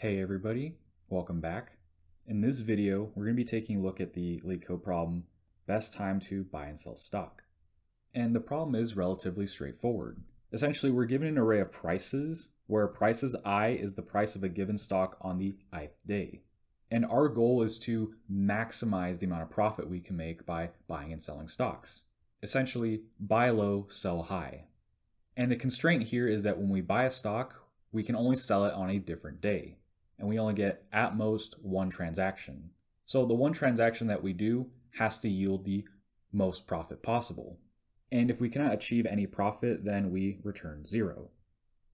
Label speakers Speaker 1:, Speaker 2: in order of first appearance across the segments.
Speaker 1: Hey everybody, welcome back. In this video, we're going to be taking a look at the Leetcode problem, best time to buy and sell stock. And the problem is relatively straightforward. Essentially, we're given an array of prices, where prices I is the price of a given stock on the ith day. And our goal is to maximize the amount of profit we can make by buying and selling stocks. Essentially, buy low, sell high. And the constraint here is that when we buy a stock, we can only sell it on a different day. And we only get, at most, one transaction. So the one transaction that we do has to yield the most profit possible. And if we cannot achieve any profit, then we return 0.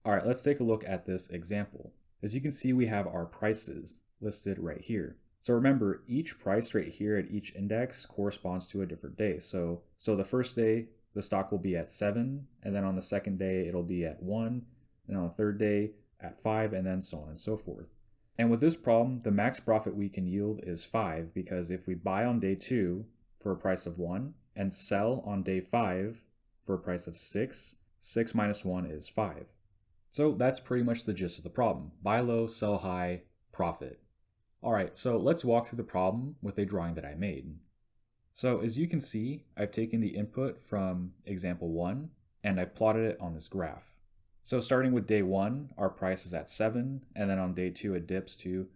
Speaker 1: All right, let's take a look at this example. As you can see, we have our prices listed right here. So remember, each price right here at each index corresponds to a different day. So the first day, the stock will be at 7, and then on the second day, it'll be at 1, and on the third day, at 5, and then so on and so forth. And with this problem, the max profit we can yield is 5, because if we buy on day 2 for a price of 1 and sell on day 5 for a price of 6, 6 minus 1 is 5. So that's pretty much the gist of the problem. Buy low, sell high, profit. All right, so let's walk through the problem with a drawing that I made. So as you can see, I've taken the input from example 1 and I've plotted it on this graph. So starting with day 1, our price is at 7, and then on day 2 it dips to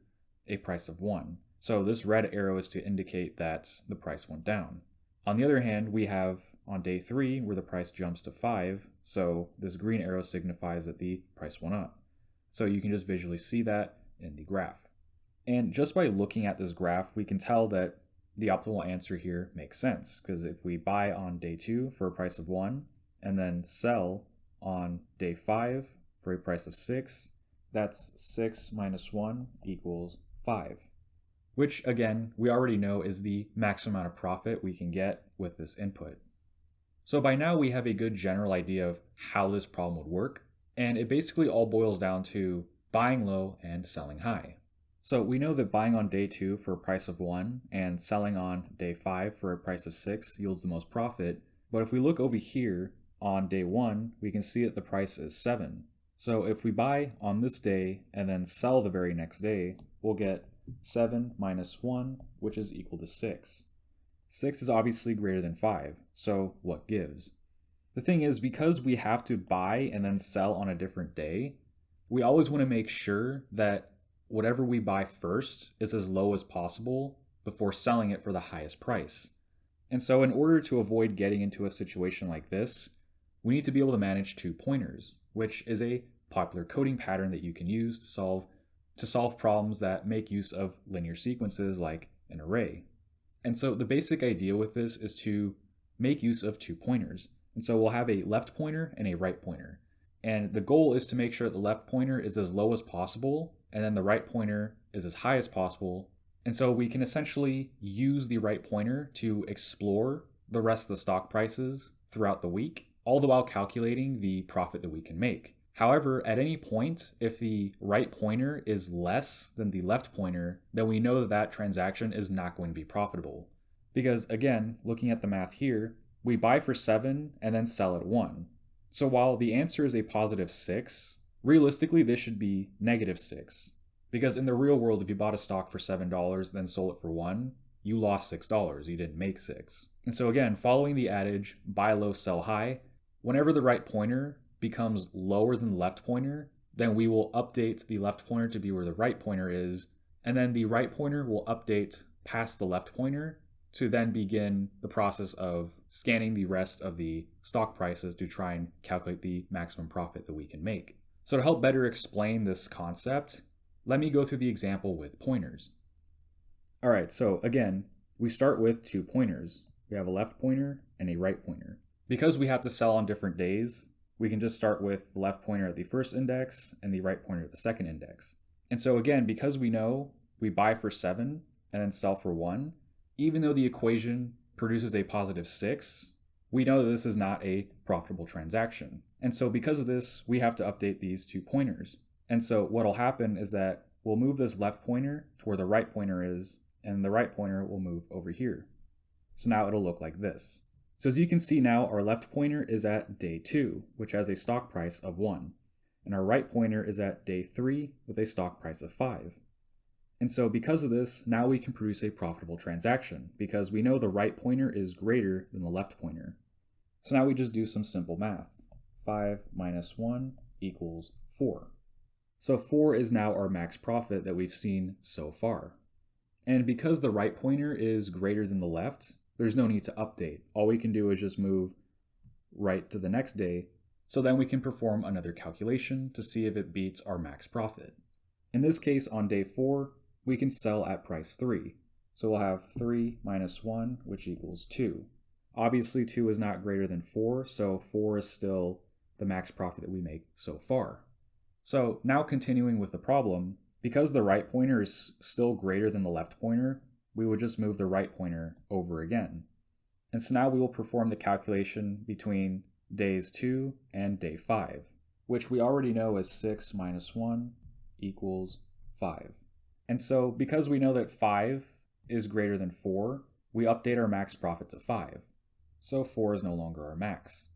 Speaker 1: a price of 1. So this red arrow is to indicate that the price went down. On the other hand, we have on day 3 where the price jumps to 5, so this green arrow signifies that the price went up. So you can just visually see that in the graph. And just by looking at this graph, we can tell that the optimal answer here makes sense, because if we buy on day 2 for a price of 1 and then sell on day 5 for a price of 6, that's 6 minus 1 equals 5, which again, we already know is the maximum amount of profit we can get with this input. So by now we have a good general idea of how this problem would work, and it basically all boils down to buying low and selling high. So we know that buying on day 2 for a price of 1 and selling on day 5 for a price of 6 yields the most profit, but if we look over here, on day 1, we can see that the price is 7. So if we buy on this day and then sell the very next day, we'll get 7 minus 1, which is equal to 6. 6 is obviously greater than 5, so what gives? The thing is, because we have to buy and then sell on a different day, we always want to make sure that whatever we buy first is as low as possible before selling it for the highest price. And so in order to avoid getting into a situation like this, we need to be able to manage 2 pointers, which is a popular coding pattern that you can use to solve problems that make use of linear sequences like an array. And so the basic idea with this is to make use of 2 pointers. And so we'll have a left pointer and a right pointer. And the goal is to make sure that the left pointer is as low as possible, and then the right pointer is as high as possible. And so we can essentially use the right pointer to explore the rest of the stock prices throughout the week, all the while calculating the profit that we can make. However, at any point, if the right pointer is less than the left pointer, then we know that that transaction is not going to be profitable. Because again, looking at the math here, we buy for 7 and then sell at 1. So while the answer is a positive 6, realistically this should be negative 6. Because in the real world, if you bought a stock for $7 then sold it for 1, you lost $6, you didn't make 6. And so again, following the adage, buy low, sell high, whenever the right pointer becomes lower than the left pointer, then we will update the left pointer to be where the right pointer is, and then the right pointer will update past the left pointer to then begin the process of scanning the rest of the stock prices to try and calculate the maximum profit that we can make. So to help better explain this concept, let me go through the example with pointers. All right, so again, we start with 2 pointers. We have a left pointer and a right pointer. Because we have to sell on different days, we can just start with the left pointer at the first index and the right pointer at the second index. And so again, because we know we buy for 7 and then sell for 1, even though the equation produces a positive 6, we know that this is not a profitable transaction. And so because of this, we have to update these 2 pointers. And so what'll happen is that we'll move this left pointer to where the right pointer is, and the right pointer will move over here. So now it'll look like this. So as you can see now, our left pointer is at day 2, which has a stock price of 1. and our right pointer is at day 3 with a stock price of 5. And so because of this, now we can produce a profitable transaction because we know the right pointer is greater than the left pointer. So now we just do some simple math. 5 minus 1 equals 4. So 4 is now our max profit that we've seen so far. And because the right pointer is greater than the left, there's no need to update. All we can do is just move right to the next day, so then we can perform another calculation to see if it beats our max profit. In this case, on day 4, we can sell at price 3. So we'll have 3 minus 1, which equals 2. Obviously, 2 is not greater than 4, so 4 is still the max profit that we make so far. So now continuing with the problem, because the right pointer is still greater than the left pointer, we would just move the right pointer over again. And so now we will perform the calculation between days 2 and day 5, which we already know is 6 minus 1 equals 5. And so because we know that 5 is greater than 4, we update our max profit to 5. So 4 is no longer our max.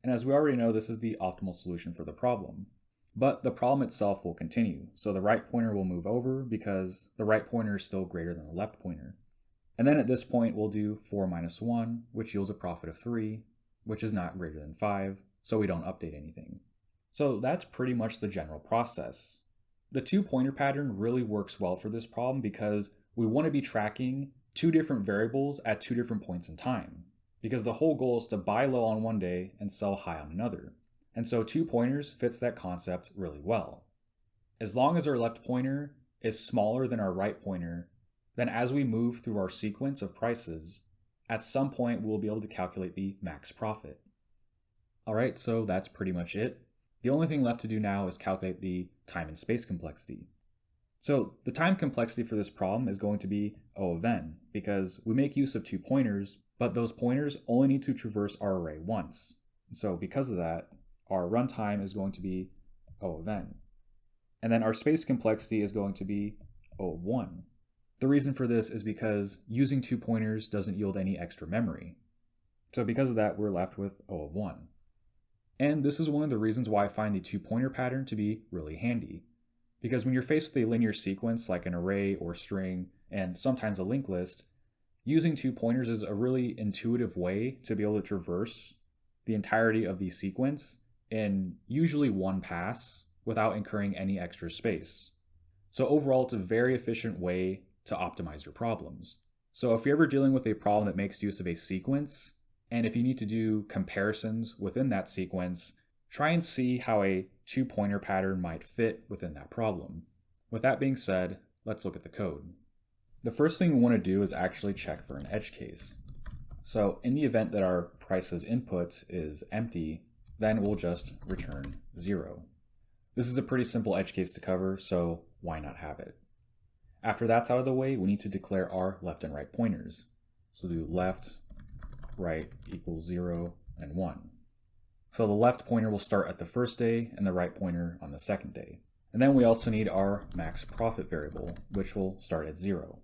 Speaker 1: And as we already know, this is the optimal solution for the problem. But the problem itself will continue. So the right pointer will move over because the right pointer is still greater than the left pointer. And then at this point, we'll do 4 minus 1, which yields a profit of 3, which is not greater than 5, so we don't update anything. So that's pretty much the general process. The two-pointer pattern really works well for this problem because we want to be tracking two different variables at two different points in time, because the whole goal is to buy low on one day and sell high on another. And so 2 pointers fits that concept really well. As long as our left pointer is smaller than our right pointer, then as we move through our sequence of prices, at some point we'll be able to calculate the max profit. Alright, so that's pretty much it. The only thing left to do now is calculate the time and space complexity. So the time complexity for this problem is going to be O of n, because we make use of 2 pointers, but those pointers only need to traverse our array once. So because of that, our runtime is going to be O of n. And then our space complexity is going to be O of 1. The reason for this is because using 2 pointers doesn't yield any extra memory. So because of that, we're left with O of 1. And this is one of the reasons why I find the 2-pointer pattern to be really handy. Because when you're faced with a linear sequence like an array or string, and sometimes a linked list, using 2 pointers is a really intuitive way to be able to traverse the entirety of the sequence in usually one pass without incurring any extra space. So overall, it's a very efficient way to optimize your problems. So if you're ever dealing with a problem that makes use of a sequence, and if you need to do comparisons within that sequence, try and see how a 2-pointer pattern might fit within that problem. With that being said, let's look at the code. The first thing we want to do is actually check for an edge case. So in the event that our price's input is empty, then we'll just return 0. This is a pretty simple edge case to cover, so why not have it? After that's out of the way, we need to declare our left and right pointers. So do left, right equals 0 and 1. So the left pointer will start at the first day and the right pointer on the second day. And then we also need our max profit variable, which will start at 0.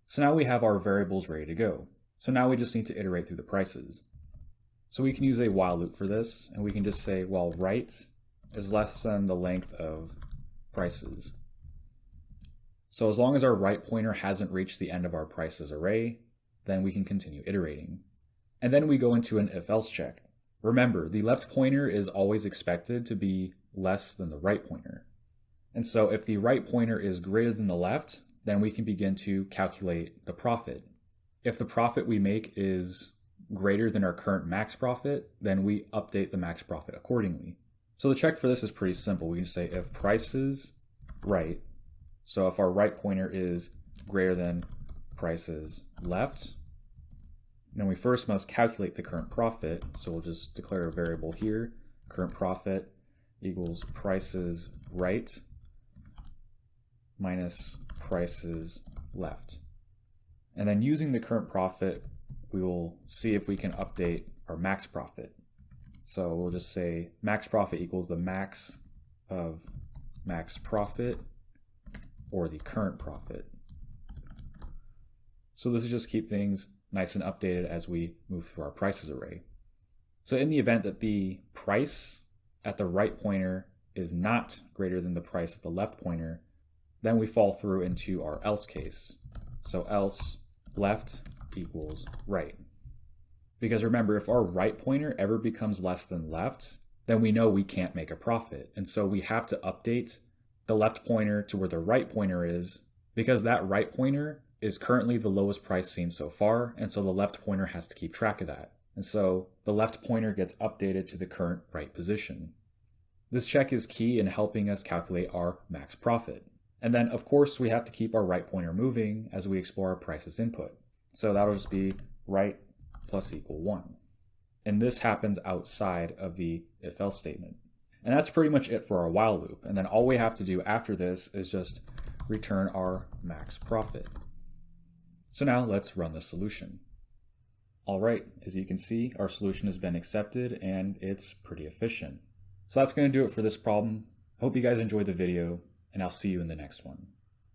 Speaker 1: So now we have our variables ready to go. So now we just need to iterate through the prices. So we can use a while loop for this, and we can just say, well, right is less than the length of prices. So as long as our right pointer hasn't reached the end of our prices array, then we can continue iterating. And then we go into an if-else check. Remember, the left pointer is always expected to be less than the right pointer. And so if the right pointer is greater than the left, then we can begin to calculate the profit. If the profit we make is greater than our current max profit, then we update the max profit accordingly. So the check for this is pretty simple. We can say if prices right, so if our right pointer is greater than prices left, then we first must calculate the current profit. So we'll just declare a variable here, current profit equals prices right minus prices left. And then using the current profit, we will see if we can update our max profit. So we'll just say max profit equals the max of max profit or the current profit. So this is just keep things nice and updated as we move through our prices array. So in the event that the price at the right pointer is not greater than the price of the left pointer, then we fall through into our else case. So else left equals right. Because remember, if our right pointer ever becomes less than left, then we know we can't make a profit. And so we have to update the left pointer to where the right pointer is, because that right pointer is currently the lowest price seen so far, and so the left pointer has to keep track of that. And so the left pointer gets updated to the current right position. This check is key in helping us calculate our max profit. And then, of course, we have to keep our right pointer moving as we explore our price as input. So that'll just be right plus equal 1. And this happens outside of the if-else statement. And that's pretty much it for our while loop. And then all we have to do after this is just return our max profit. So now let's run the solution. All right, as you can see, our solution has been accepted and it's pretty efficient. So that's going to do it for this problem. Hope you guys enjoyed the video, and I'll see you in the next one.